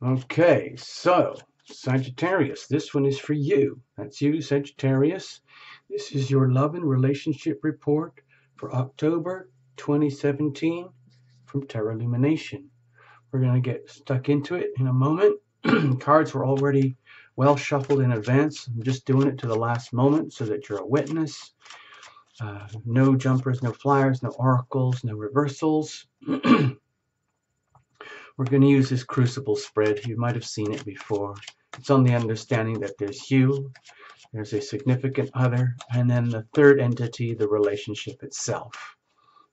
Okay, so Sagittarius, this one is for you. That's you, Sagittarius. This is your love and relationship report for October 2017 from Tarot Lumination. We're going to get stuck into it in a moment. Cards were already well shuffled in advance. I'm just doing it to the last moment so that you're a witness. No jumpers, no flyers, no oracles, no reversals. We're going to use this crucible spread. You might have seen it before. It's on the understanding that there's you, there's a significant other, and then the third entity, the relationship itself.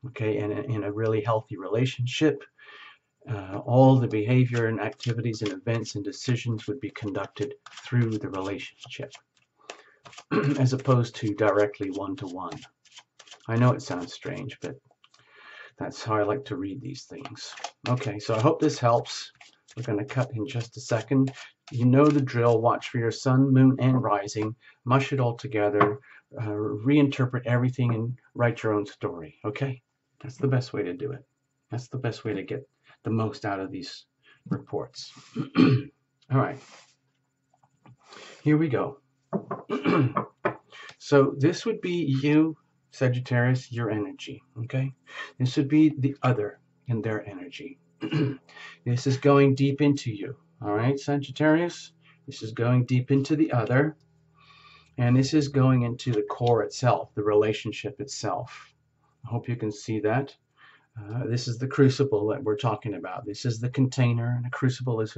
Okay, and in a really healthy relationship, all the behavior and activities and events and decisions would be conducted through the relationship, as opposed to directly one-to-one. I know it sounds strange, but that's how I like to read these things. Okay, so I hope this helps. We're going to cut in just a second. You know the drill. Watch for your sun, moon, and rising. Mush it all together. Reinterpret everything and write your own story. Okay? That's the best way to do it. That's the best way to get the most out of these reports. All right. Here we go. So this would be you, Sagittarius, your energy, okay? This would be the other in their energy. This is going deep into you, all right, Sagittarius? This is going deep into the other, and this is going into the core itself, the relationship itself. I hope you can see that. This is the crucible that we're talking about. This is the container, and a crucible is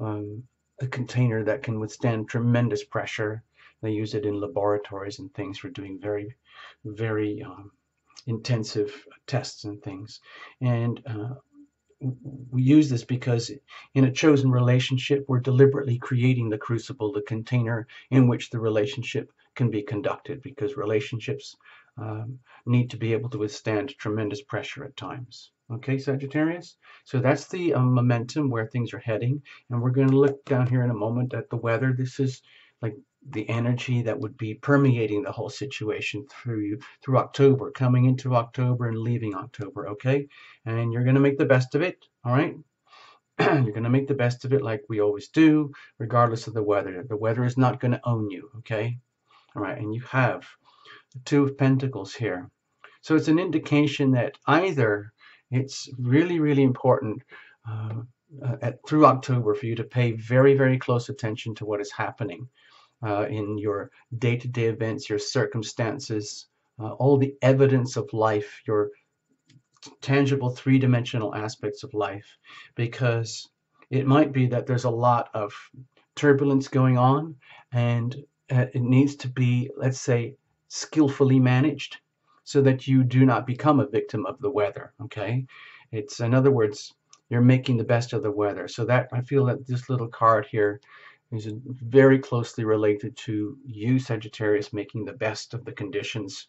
a container that can withstand tremendous pressure. They use it in laboratories and things for doing very, very intensive tests and things. And we use this because in a chosen relationship, we're deliberately creating the crucible, the container in which the relationship can be conducted, because relationships need to be able to withstand tremendous pressure at times. Okay, Sagittarius? So that's the momentum where things are heading. And we're going to look down here in a moment at the weather. This is like the energy that would be permeating the whole situation through October, coming into October and leaving October, okay? And you're going to make the best of it, all right? You're going to make the best of it like we always do, regardless of the weather. The weather is not going to own you, okay? All right, and you have the Two of Pentacles here. So it's an indication that either it's really, really important through October for you to pay very, very close attention to what is happening in your day-to-day events, your circumstances, all the evidence of life, your tangible three-dimensional aspects of life, because it might be that there's a lot of turbulence going on, and it needs to be, let's say, skillfully managed so that you do not become a victim of the weather, okay? It's, in other words, you're making the best of the weather. So that, I feel that this little card here is very closely related to you, Sagittarius, making the best of the conditions,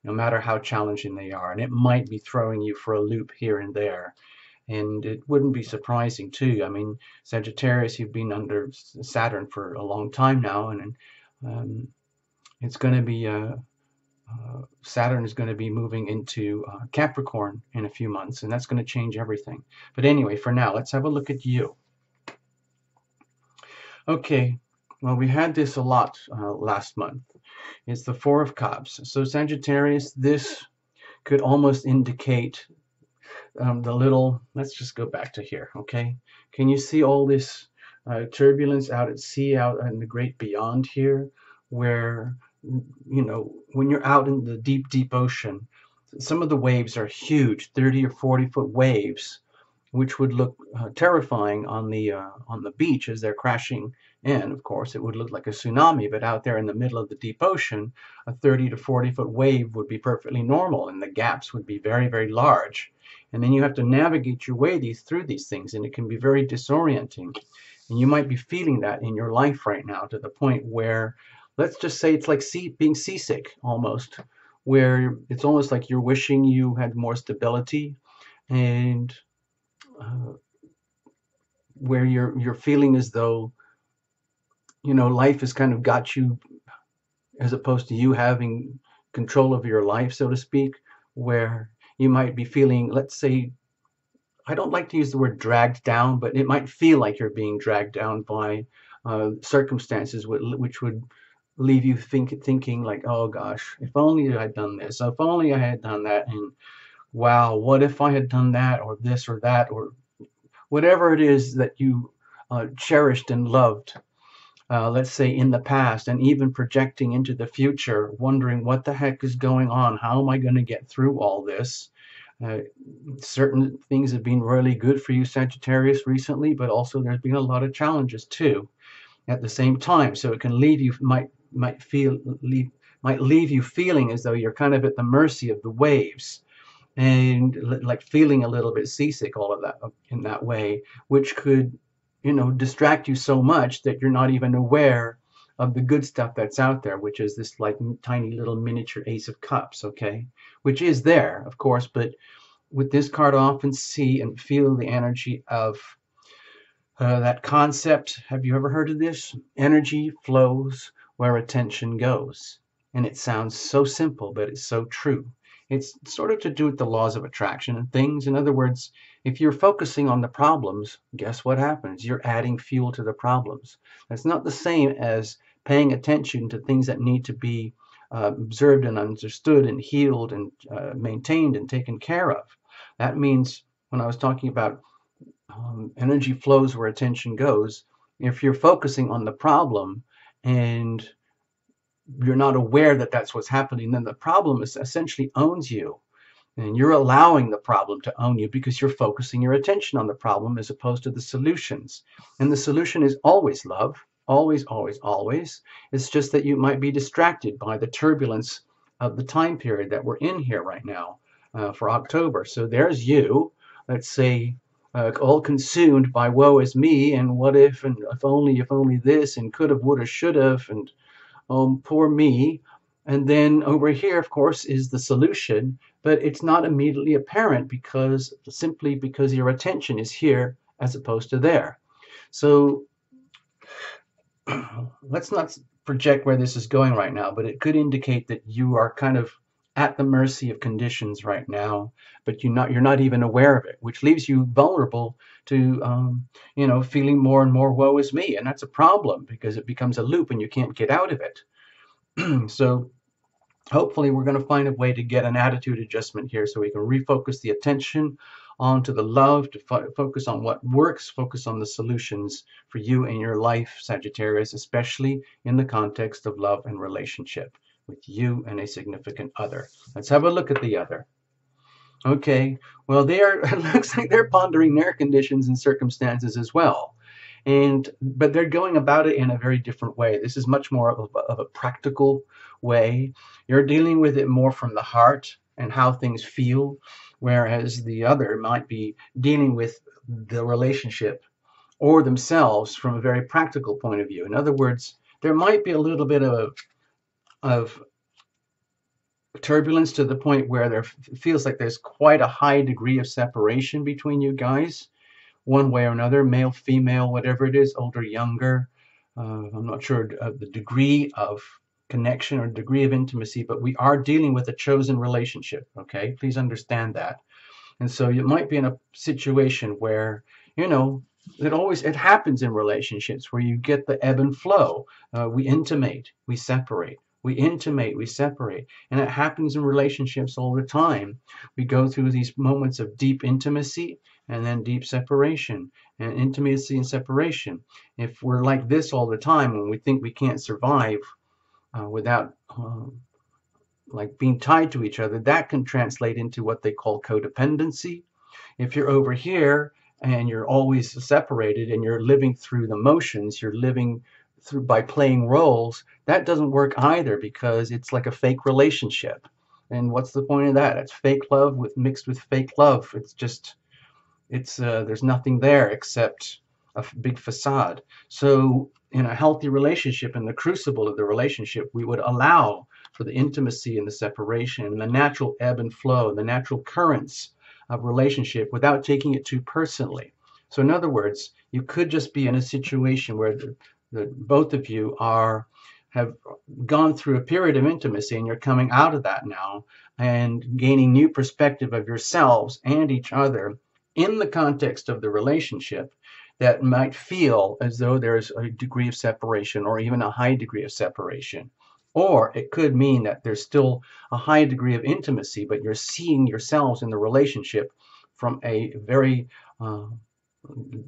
no matter how challenging they are. And it might be throwing you for a loop here and there. And it wouldn't be surprising, too. I mean, Sagittarius, you've been under Saturn for a long time now, and it's going to be Saturn is going to be moving into Capricorn in a few months, and that's going to change everything. But anyway, for now, let's have a look at you. Okay, well, we had this a lot last month. It's the Four of Cups. So Sagittarius, this could almost indicate the little, let's just go back to here, okay? Can you see all this turbulence out at sea, out in the great beyond here, where, you know, when you're out in the deep, deep ocean, some of the waves are huge, 30 or 40-foot waves, which would look terrifying on the beach as they're crashing in. Of course, it would look like a tsunami, but out there in the middle of the deep ocean, a 30 to 40-foot wave would be perfectly normal, and the gaps would be very, very large. And then you have to navigate your way through these things, and it can be very disorienting. And you might be feeling that in your life right now, to the point where, let's just say it's like being seasick almost, where it's almost like you're wishing you had more stability, and where you're feeling as though, you know, life has kind of got you, as opposed to you having control of your life, so to speak, where you might be feeling, let's say, I don't like to use the word dragged down, but it might feel like you're being dragged down by circumstances which would leave you thinking like, oh gosh, if only I had done this, if only I had done that, and wow, what if I had done that or this or that, or whatever it is that you cherished and loved, let's say in the past, and even projecting into the future, wondering what the heck is going on, how am I going to get through all this? Uh, Certain things have been really good for you, Sagittarius, recently, but also there's been a lot of challenges too at the same time. So it can leave you might leave you feeling as though you're kind of at the mercy of the waves, and like feeling a little bit seasick, all of that in that way, which could, distract you so much that you're not even aware of the good stuff that's out there, which is this like tiny little miniature Ace of Cups, okay, which is there, of course, but with this card, I often see and feel the energy of that concept. Have you ever heard of this? Energy flows where attention goes. And it sounds so simple, but it's so true. It's sort of to do with the laws of attraction and things. In other words, if you're focusing on the problems, guess what happens? You're adding fuel to the problems. That's not the same as paying attention to things that need to be observed and understood and healed and maintained and taken care of. That means when I was talking about energy flows where attention goes, if you're focusing on the problem and you're not aware that that's what's happening, then the problem essentially owns you. And you're allowing the problem to own you because you're focusing your attention on the problem as opposed to the solutions. And the solution is always love, always, always, always. It's just that you might be distracted by the turbulence of the time period that we're in here right now for October. So there's you, let's say, all consumed by woe is me and what if and if only this and could have, would have, should have, and poor me. And then over here, of course, is the solution, but it's not immediately apparent simply because your attention is here as opposed to there. So let's not project where this is going right now, but it could indicate that you are kind of at the mercy of conditions right now, but you're not even aware of it, which leaves you vulnerable to feeling more and more woe is me, and that's a problem because it becomes a loop and you can't get out of it. So hopefully we're going to find a way to get an attitude adjustment here so we can refocus the attention onto the love, to focus on what works, focus on the solutions for you in your life, Sagittarius, especially in the context of love and relationship with you and a significant other. Let's have a look at the other. Okay, well, it looks like they're pondering their conditions and circumstances as well. But they're going about it in a very different way. This is much more of a practical way. You're dealing with it more from the heart and how things feel, whereas the other might be dealing with the relationship or themselves from a very practical point of view. In other words, there might be a little bit of turbulence to the point where there feels like there's quite a high degree of separation between you guys, one way or another, male, female, whatever it is, older, younger. I'm not sure of the degree of connection or degree of intimacy, but we are dealing with a chosen relationship, okay? Please understand that. And so you might be in a situation where, it happens in relationships where you get the ebb and flow. We intimate, we separate. We intimate, we separate. And it happens in relationships all the time. We go through these moments of deep intimacy and then deep separation, and intimacy and separation. If we're like this all the time, when we think we can't survive without like being tied to each other, that can translate into what they call codependency. If you're over here and you're always separated and you're living through the motions, you're living through by playing roles, that doesn't work either because it's like a fake relationship. And what's the point of that? It's fake love mixed with fake love. There's nothing there except a big facade. So in a healthy relationship, in the crucible of the relationship, we would allow for the intimacy and the separation and the natural ebb and flow, the natural currents of relationship without taking it too personally. So in other words, you could just be in a situation where both of you have gone through a period of intimacy and you're coming out of that now and gaining new perspective of yourselves and each other in the context of the relationship that might feel as though there's a degree of separation or even a high degree of separation. Or it could mean that there's still a high degree of intimacy, but you're seeing yourselves in the relationship from a very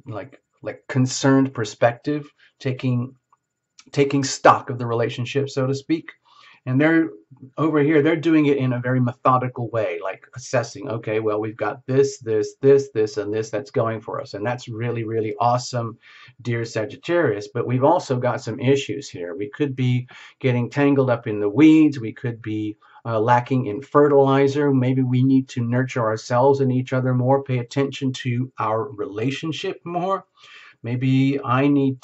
like concerned perspective, taking stock of the relationship, so to speak. And they're over here, they're doing it in a very methodical way, like assessing, okay, well, we've got this, and this that's going for us. And that's really, really awesome, dear Sagittarius. But we've also got some issues here. We could be getting tangled up in the weeds. We could be lacking in fertilizer. Maybe we need to nurture ourselves and each other more, pay attention to our relationship more. Maybe I need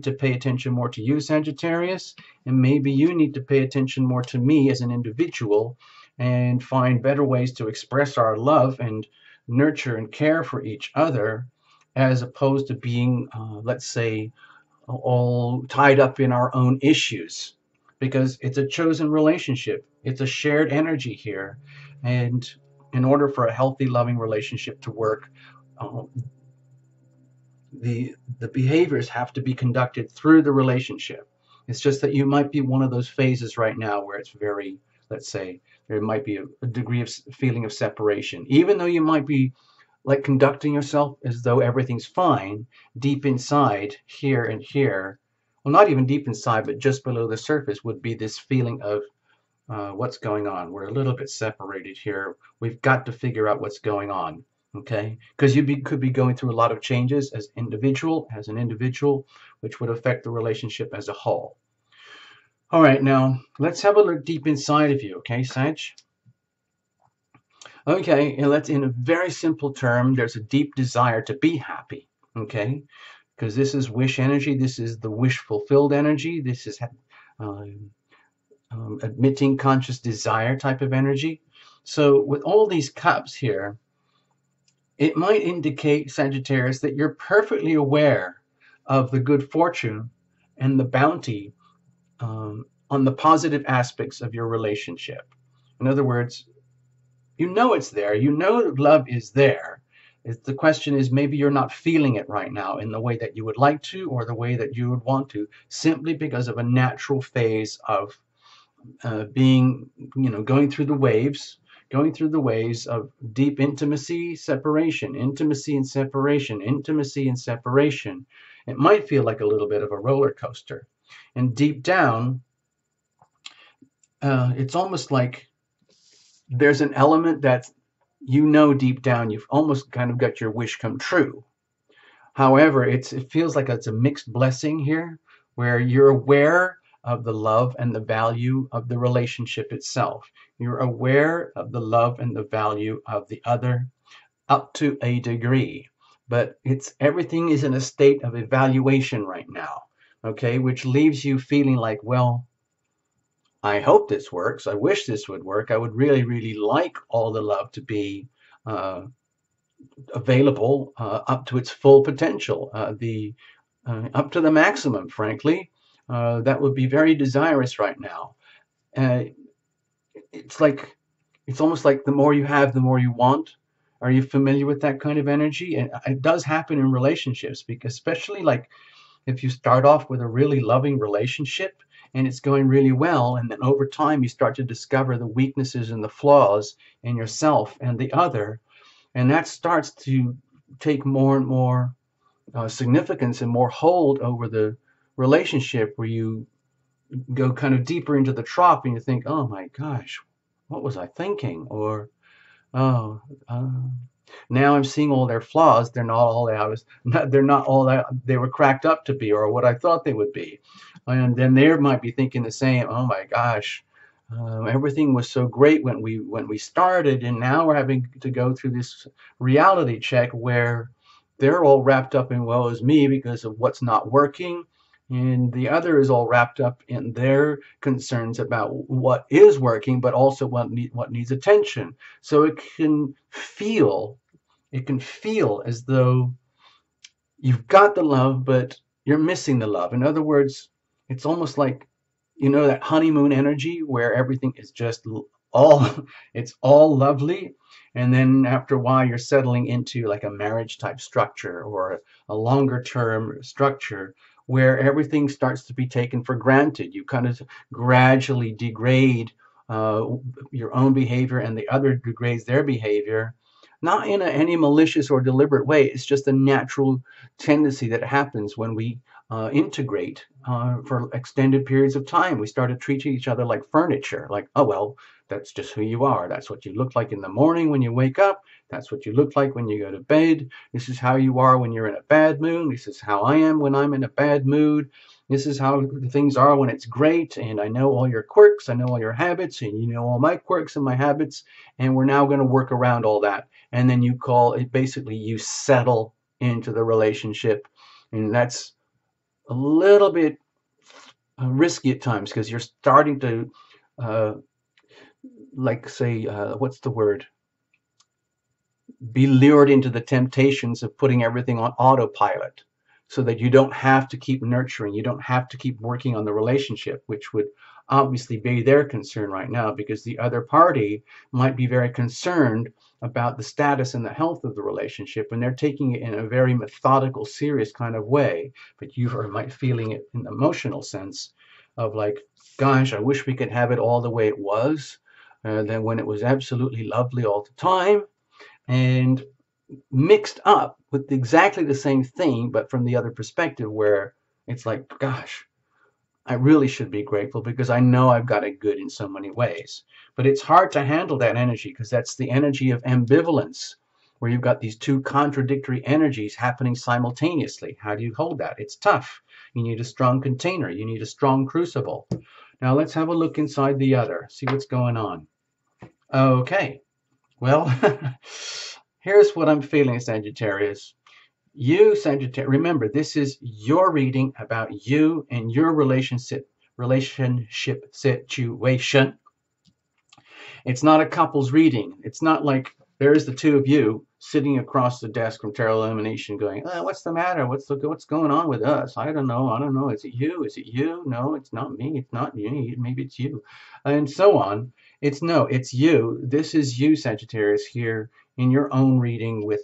to pay attention more to you, Sagittarius, and maybe you need to pay attention more to me as an individual and find better ways to express our love and nurture and care for each other, as opposed to being, let's say, all tied up in our own issues, because it's a chosen relationship. It's a shared energy here. And in order for a healthy, loving relationship to work, the behaviors have to be conducted through the relationship. It's just that you might be one of those phases right now where it's very, let's say, there might be a degree of feeling of separation. Even though you might be like conducting yourself as though everything's fine, deep inside, here and here, well, not even deep inside, but just below the surface would be this feeling of what's going on. We're a little bit separated here. We've got to figure out what's going on. Okay, because you could be going through a lot of changes as an individual, which would affect the relationship as a whole. All right, now let's have a look deep inside of you, okay, Sag? Okay, and let's, in a very simple term, there's a deep desire to be happy, okay? Because this is wish energy, this is the wish fulfilled energy, this is admitting conscious desire type of energy. So with all these cups here, it might indicate, Sagittarius, that you're perfectly aware of the good fortune and the bounty on the positive aspects of your relationship. In other words, you know it's there. You know that love is there. The question is, maybe you're not feeling it right now in the way that you would like to or the way that you would want to, simply because of a natural phase of being, going through the waves of deep intimacy, separation, intimacy and separation, intimacy and separation. It might feel like a little bit of a roller coaster. And deep down, it's almost like there's an element that deep down, you've almost kind of got your wish come true. However, it feels like it's a mixed blessing here, where you're aware of the love and the value of the relationship itself. You're aware of the love and the value of the other up to a degree, but everything is in a state of evaluation right now, okay, which leaves you feeling like, well, I hope this works. I wish this would work. I would really, really like all the love to be available up to its full potential, up to the maximum, frankly. That would be very desirous right now. It's almost like the more you have, the more you want. Are you familiar with that kind of energy? And it does happen in relationships, because especially like if you start off with a really loving relationship and it's going really well, and then over time you start to discover the weaknesses and the flaws in yourself and the other, and that starts to take more and more significance and more hold over the relationship, where you go kind of deeper into the trough and you think, oh my gosh, what was I thinking? Or, oh, now I'm seeing all their flaws. They're not all that they were cracked up to be, or what I thought they would be. And then they might be thinking the same, oh my gosh, everything was so great when we started, and now we're having to go through this reality check where they're all wrapped up in woe is me because of what's not working, and the other is all wrapped up in their concerns about what is working, but also what needs attention. So it can feel as though you've got the love, but you're missing the love. In other words, it's almost like, that honeymoon energy where everything is just all it's all lovely, and then after a while you're settling into like a marriage type structure or a longer term structure where everything starts to be taken for granted. You kind of gradually degrade uh, your own behavior, and the other degrades their behavior, not in any malicious or deliberate way. It's just a natural tendency that happens when we integrate for extended periods of time. We started treating each other like furniture, like, oh, well, that's just who you are. That's what you look like in the morning when you wake up. That's what you look like when you go to bed. This is how you are when you're in a bad mood. This is how I am when I'm in a bad mood. This is how things are when it's great. And I know all your quirks. I know all your habits. And you know all my quirks and my habits. And we're now going to work around all that. And then you call it, basically you settle into the relationship. And that's a little bit risky at times because you're starting to uh, like say what's the word, be lured into the temptations of putting everything on autopilot so that you don't have to keep nurturing, you don't have to keep working on the relationship, which would obviously be their concern right now, because the other party might be very concerned about the status and the health of the relationship, and they're taking it in a very methodical, serious kind of way. But you might feeling it in the emotional sense of like, gosh, I wish we could have it all the way it was, then when it was absolutely lovely all the time, and mixed up with exactly the same thing, but from the other perspective, where it's like, gosh, I really should be grateful because I know I've got it good in so many ways. But it's hard to handle that energy because that's the energy of ambivalence, where you've got these two contradictory energies happening simultaneously. How do you hold that? It's tough. You need a strong container. You need a strong crucible. Now let's have a look inside the other, see what's going on. Okay, well, here's what I'm feeling, Sagittarius. You, Sagittarius, remember, this is your reading about you and your relationship situation. It's not a couple's reading. It's not like there's the two of you sitting across the desk from Tarot Illumination going, what's the matter? What's going on with us? I don't know. I don't know. Is it you? Is it you? No, it's not me. It's not me. Maybe it's you. And so on. It's you. This is you, Sagittarius, here in your own reading with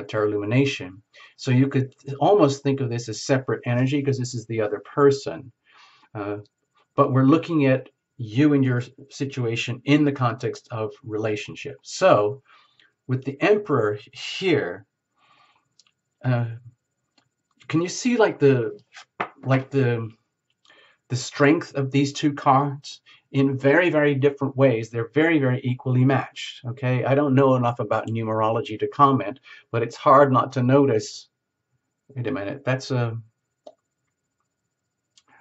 Tarot Illumination. So you could almost think of this as separate energy because this is the other person. Uh, but we're looking at you and your situation in the context of relationship. So with the Emperor here, uh, can you see like the strength of these two cards in very, very different ways? They're very, very equally matched. Okay, I don't know enough about numerology to comment, but it's hard not to notice. Wait a minute, that's a,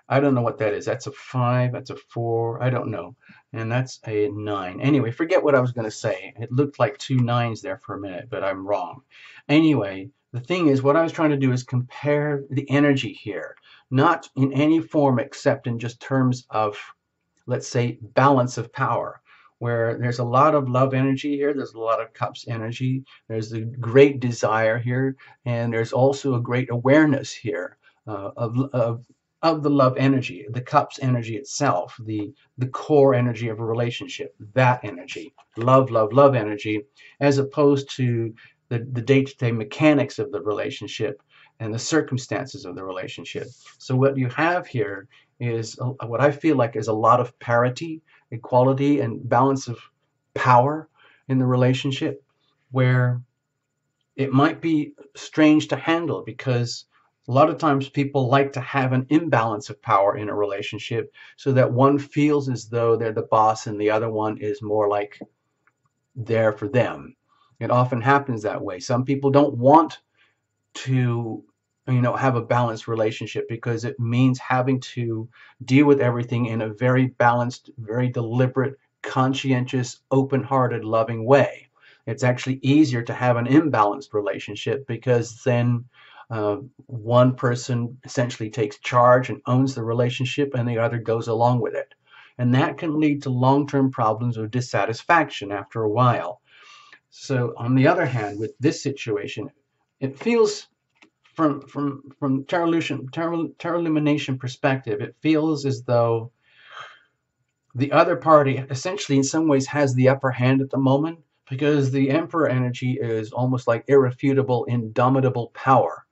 I don't know what that is. That's a 5, that's a 4, I don't know. And that's a 9. Anyway, forget what I was going to say. It looked like 2 9s there for a minute, but I'm wrong. Anyway, the thing is, what I was trying to do is compare the energy here, not in any form except in just terms of, let's say, balance of power, where there's a lot of love energy here, there's a lot of cups energy, there's a great desire here, and there's also a great awareness here of the love energy, the cups energy itself, the core energy of a relationship, that energy, love energy, as opposed to the day-to-day mechanics of the relationship and the circumstances of the relationship. So what you have here is what I feel like is a lot of parity, equality, and balance of power in the relationship, where it might be strange to handle because a lot of times people like to have an imbalance of power in a relationship so that one feels as though they're the boss and the other one is more like there for them. It often happens that way. Some people don't want to, have a balanced relationship because it means having to deal with everything in a very balanced, very deliberate, conscientious, open-hearted, loving way. It's actually easier to have an imbalanced relationship because then one person essentially takes charge and owns the relationship and the other goes along with it. And that can lead to long-term problems of dissatisfaction after a while. So on the other hand, with this situation, it feels from Tarot Illumination perspective, it feels as though the other party essentially in some ways has the upper hand at the moment, because the Emperor energy is almost like irrefutable, indomitable power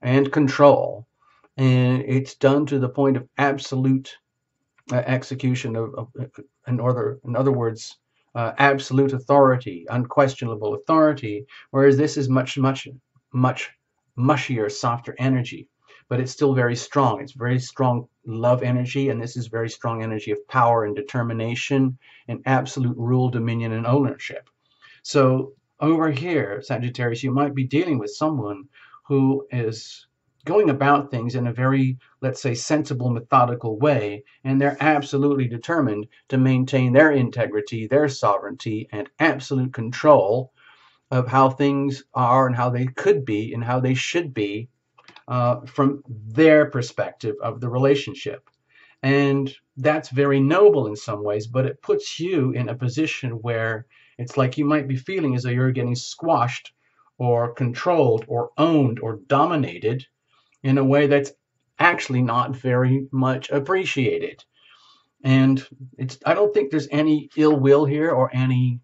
and control, and it's done to the point of absolute execution of in other words, absolute authority, unquestionable authority, whereas this is much mushier, softer energy. But it's still very strong. It's very strong love energy, and this is very strong energy of power and determination and absolute rule, dominion, and ownership. So over here, Sagittarius, you might be dealing with someone who is going about things in a very, let's say, sensible, methodical way, and they're absolutely determined to maintain their integrity, their sovereignty, and absolute control of how things are and how they could be and how they should be from their perspective of the relationship. And that's very noble in some ways, but it puts you in a position where it's like you might be feeling as though you're getting squashed or controlled or owned or dominated in a way that's actually not very much appreciated. And I don't think there's any ill will here or any,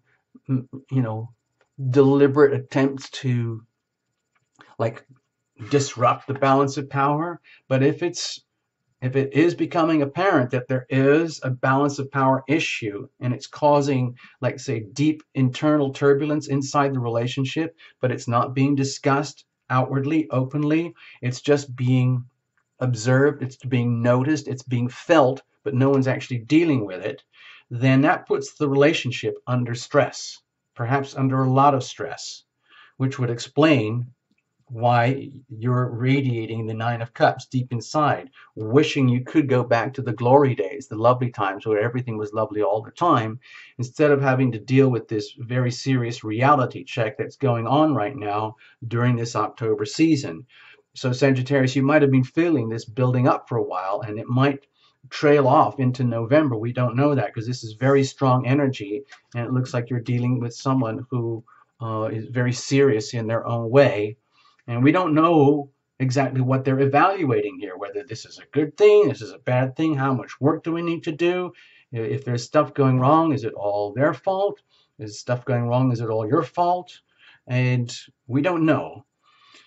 you know, deliberate attempts to like disrupt the balance of power. But if it is becoming apparent that there is a balance of power issue and it's causing, like, say, deep internal turbulence inside the relationship, but it's not being discussed outwardly, openly, it's just being observed, it's being noticed, it's being felt, but no one's actually dealing with it, then that puts the relationship under stress, perhaps under a lot of stress, which would explain why you're radiating the Nine of Cups deep inside, wishing you could go back to the glory days, the lovely times where everything was lovely all the time, instead of having to deal with this very serious reality check that's going on right now during this October season. So Sagittarius, you might have been feeling this building up for a while, and it might trail off into November. We don't know that because this is very strong energy, and it looks like you're dealing with someone who is very serious in their own way. And we don't know exactly what they're evaluating here, whether this is a good thing, this is a bad thing, how much work do we need to do? If there's stuff going wrong, is it all their fault? Is stuff going wrong, is it all your fault? And we don't know.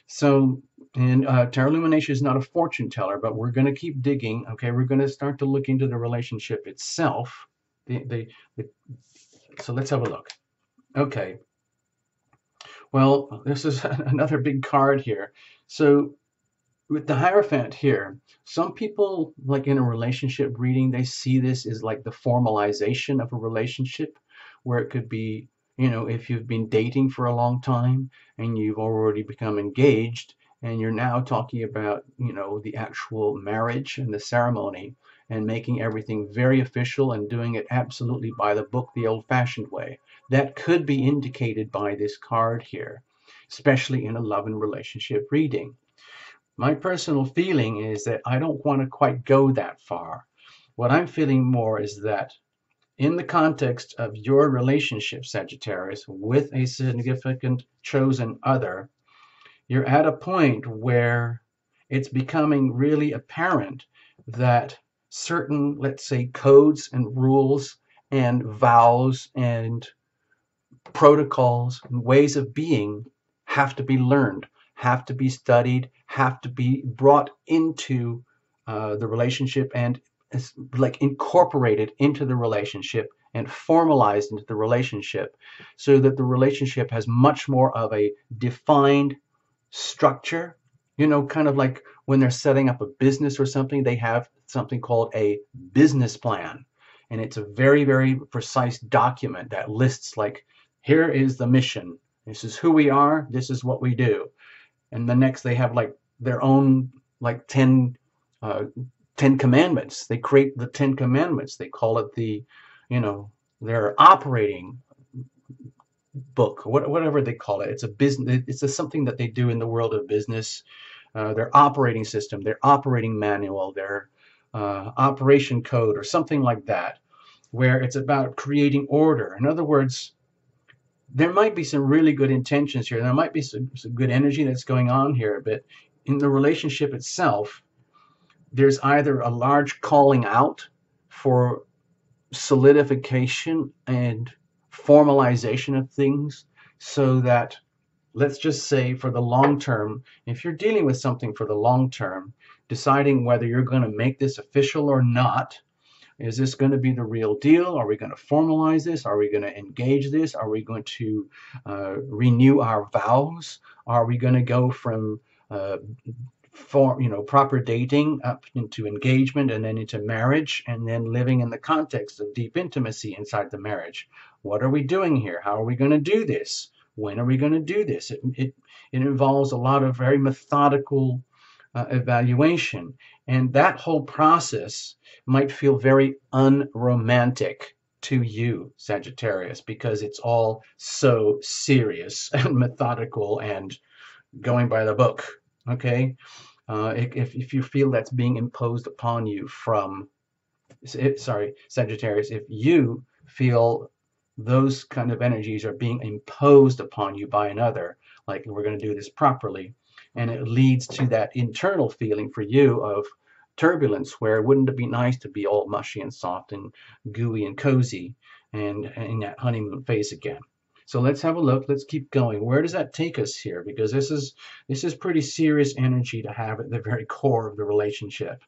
So, and Tarot Lumination is not a fortune teller, but we're going to keep digging. Okay, we're going to start to look into the relationship itself. So let's have a look. Okay. Well, this is another big card here. So with the Hierophant here, some people, like in a relationship reading, they see this as like the formalization of a relationship, where it could be, you know, if you've been dating for a long time and you've already become engaged and you're now talking about, you know, the actual marriage and the ceremony and making everything very official and doing it absolutely by the book, the old-fashioned way. That could be indicated by this card here, especially in a love and relationship reading. My personal feeling is that I don't want to quite go that far. What I'm feeling more is that in the context of your relationship, Sagittarius, with a significant chosen other, you're at a point where it's becoming really apparent that certain, let's say, codes and rules and vows and protocols and ways of being have to be learned, have to be studied, have to be brought into the relationship and like incorporated into the relationship and formalized into the relationship, so that the relationship has much more of a defined structure. You know, kind of like when they're setting up a business or something, they have something called a business plan. And it's a very, very precise document that lists, like, here is the mission. This is who we are. This is what we do. And the next, they have like their own like 10 commandments. They create the 10 commandments. They call it the, you know, their operating book, whatever they call it. It's a business. It's something that they do in the world of business. Their operating system, their operating manual, their operation code, or something like that, where it's about creating order. In other words, there might be some really good intentions here. There might be some good energy that's going on here, but in the relationship itself, there's either a large calling out for solidification and formalization of things, so that, let's just say, for the long term, if you're dealing with something for the long term, deciding whether you're going to make this official or not. Is this going to be the real deal? Are we going to formalize this? Are we going to engage this? Are we going to renew our vows? Are we going to go from uh, proper dating up into engagement and then into marriage, and then living in the context of deep intimacy inside the marriage? What are we doing here? How are we going to do this? When are we going to do this? It involves a lot of very methodical evaluation, and that whole process might feel very unromantic to you, Sagittarius, because it's all so serious and methodical and going by the book. Okay, if you feel that's being imposed upon you from, sorry, Sagittarius, if you feel those kind of energies are being imposed upon you by another, like we're going to do this properly, and it leads to that internal feeling for you of turbulence, where wouldn't it be nice to be all mushy and soft and gooey and cozy and in that honeymoon phase again? So let's have a look. Let's keep going. Where does that take us here? Because this is pretty serious energy to have at the very core of the relationship.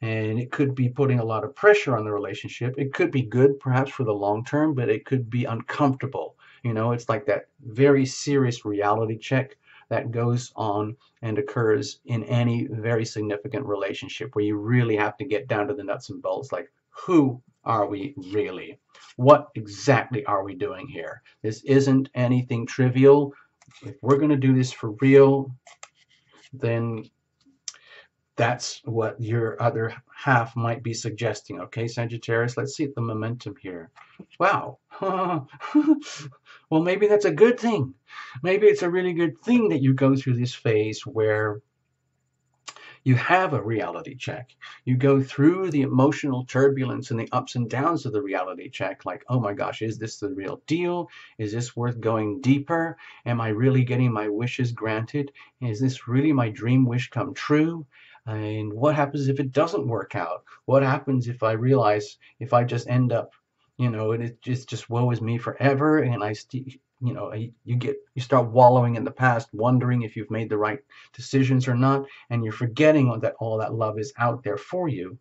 And it could be putting a lot of pressure on the relationship. It could be good, perhaps, for the long term, but it could be uncomfortable. It's like that very serious reality check that goes on and occurs in any very significant relationship, where you really have to get down to the nuts and bolts, like, who are we really? What exactly are we doing here? This isn't anything trivial. If we're going to do this for real, then that's what your other half might be suggesting. Okay, Sagittarius, let's see the momentum here. Wow. Well, maybe that's a good thing. Maybe it's a really good thing that you go through this phase where you have a reality check. You go through the emotional turbulence and the ups and downs of the reality check, like, oh my gosh, is this the real deal? Is this worth going deeper? Am I really getting my wishes granted? Is this really my dream wish come true? And what happens if it doesn't work out? What happens if I realize, if I just end up, and it's just woe is me forever, and you start wallowing in the past, wondering if you've made the right decisions or not, and you're forgetting that all that love is out there for you.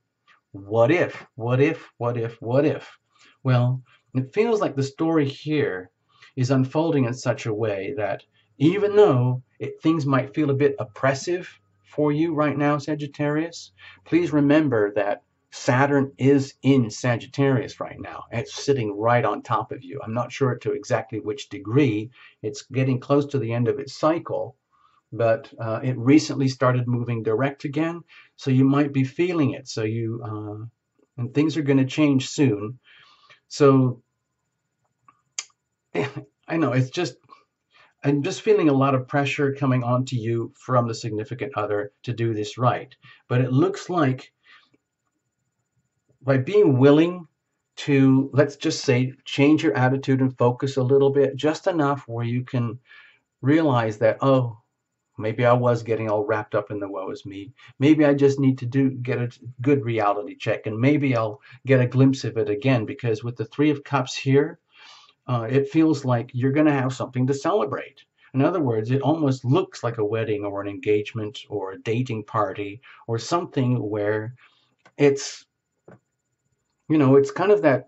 What if? What if? What if? What if? Well, it feels like the story here is unfolding in such a way that, even though things might feel a bit oppressive for you right now, Sagittarius, please remember that Saturn is in Sagittarius right now. It's sitting right on top of you. I'm not sure to exactly which degree. It's getting close to the end of its cycle, but it recently started moving direct again, so you might be feeling it. So and things are going to change soon. So I know I'm just feeling a lot of pressure coming onto you from the significant other to do this right. But it looks like, by being willing to, let's just say, change your attitude and focus a little bit, just enough where you can realize that, oh, maybe I was getting all wrapped up in the woe is me. Maybe I just need to get a good reality check, and maybe I'll get a glimpse of it again, because with the Three of Cups here, it feels like you're going to have something to celebrate. In other words, it almost looks like a wedding or an engagement or a dating party or something where it's, it's kind of that,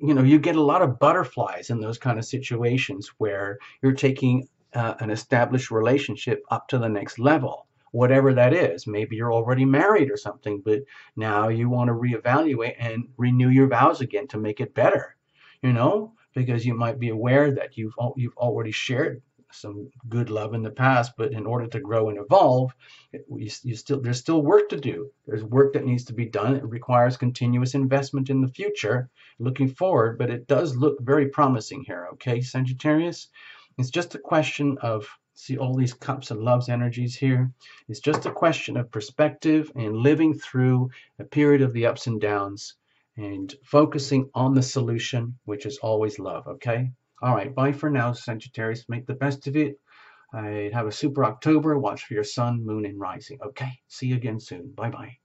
you get a lot of butterflies in those kind of situations where you're taking an established relationship up to the next level, whatever that is. Maybe you're already married or something, but now you want to reevaluate and renew your vows again to make it better, because you might be aware that you've already shared some good love in the past, but in order to grow and evolve, there's still work to do. There's work that needs to be done. It requires continuous investment in the future, looking forward, but it does look very promising here, okay, Sagittarius? It's just a question of, see all these cups and loves energies here? It's just a question of perspective and living through a period of the ups and downs and focusing on the solution, which is always love, okay? All right, bye for now, Sagittarius. Make the best of it. I have a super October. Watch for your sun, moon, and rising. Okay, see you again soon. Bye-bye.